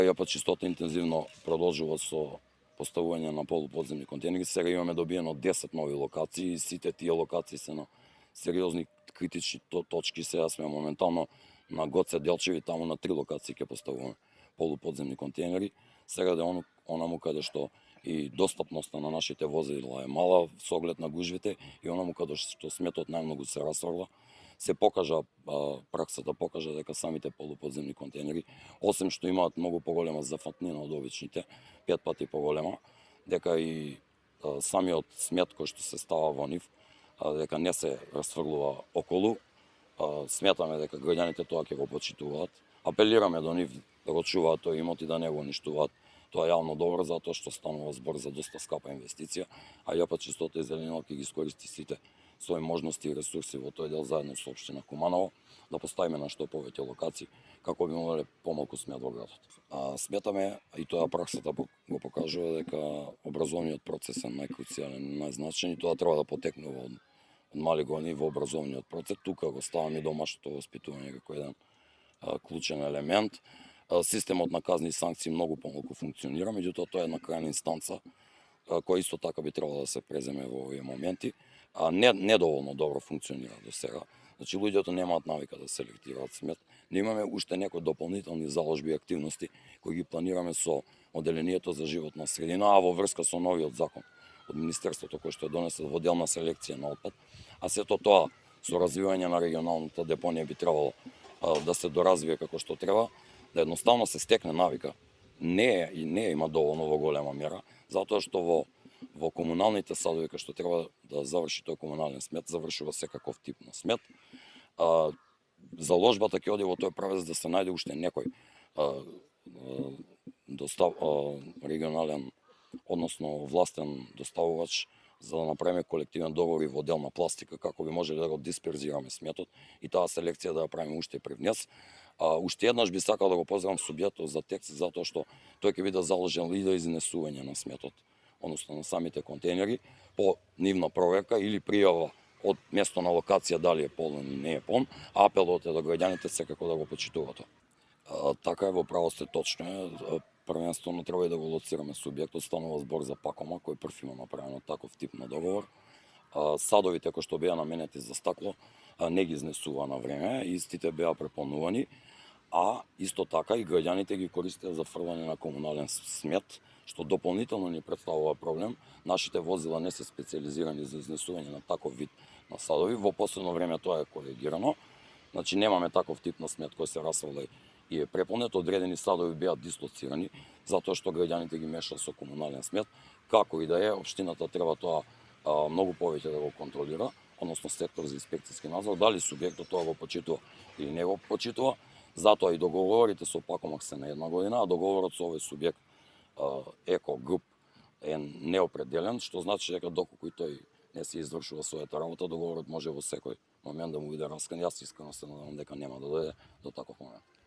Ја чистота интензивно продолжува со поставување на полуподземни контейнери. Сега имаме добиено 10 нови локации и сите тие локации се на сериозни критични точки. Сега сме моментално на Гоце Делчеви, таму на 3 локации ќе поставуваме полуподземни контейнери. Сега да онаму каде што и достапноста на нашите возила е мала со оглед на гужвите и онаму каде што сметот најмногу се расфрла, се покажа, праксата покажа дека самите полуподземни контейнери, освен што имаат многу поголема зафатнина од обичните, 5 пати поголема, дека и самиот смет кој што се става во нив, дека не се расфрлува околу. Сметаме дека граѓаните тоа ќе го почитуваат. Апелираме до нив да го чуваат тој имот и да не го уништуваат тоа јавно добро, затоа што станува збор за доста скапа инвестиција, а ЈП Чистота и зеленила ќе ги искористи сите своји можности и ресурси во тој дел заедно со општина Куманово да поставиме на што повеќе локации како би имале помалку смет во градот. Сметаме, и тоа праксата го покажува, дека образовниот процес е најкруцијален, најзначаен и тоа треба да потекнува од мали години во образовниот процес. Тука го ставаме и домашното воспитување како еден клучен елемент. Системот на казни и санкции многу помалку функционира, меѓутоа тоа е една крајна инстанца која исто така би требало да се преземе во овие моменти, а недоволно добро функционира до сега. Значи луѓето немаат навика да селектираат смет. Не имаме уште некои дополнителни заложби и активности кои ги планираме со Оделението за животна средина, а во врска со новиот закон од Министерството кој што е донесен во делна селекција на отпад, а сето тоа со развивање на регионалната депонија би требало да се доразвие како што треба, да едноставно се стекне навика. Не има доволно во голема мера, затоа што во комуналните садови кај што треба да заврши тој комунален смет, завршува секаков тип на смет. Заложбата ќе оди во тој правец да се најде уште некој регионален, односно властен доставувач, за да направиме колективен договор и во делна пластика, како би можеле да го дисперзираме сметот и таа селекција да ја правиме уште пред нас. Уште еднаш би сакал да го поздравам субјектот за текст, затоа што тој ќе биде заложен и до изнесување на сметот, односно на самите контейнери, по нивна проверка или пријава од место на локација дали е полн или не е полн, а апелот е до граѓаните секако да го почитуваат тоа. Така е, во право сте, точно е. Првенствено треба и да го лоцираме субјектот, станува збор за Пакома, кој прв има направено таков тип на договор. Садовите кои што беа наменети за стакло не ги изнесува на време, истите беа преполнувани, а исто така и граѓаните ги користеа за фрлање на комунален смет, што дополнително ни представува проблем. Нашите возила не се специализирани за изнесување на таков вид на садови. Во последно време тоа е коригирано. Значи немаме таков тип на смет кој се расфрла и е преполнет. Одредени садови беа дислоцирани затоа што граѓаните ги мешаа со комунален смет. Како и да е, општината треба тоа многу повеќе да го контролира, односно сектор за инспекцијски надзор, дали субјектот тоа го почитува или не го почитува. Затоа и договорите со Пакомак се на една година, а договорот со овој субјект Еко Груп е неопределен, што значи дека доколку и тој не се извршува својата работа, договорот може во секој момент да му биде раскан. Јас искрено се надевам дека нема да дојде до таков момент.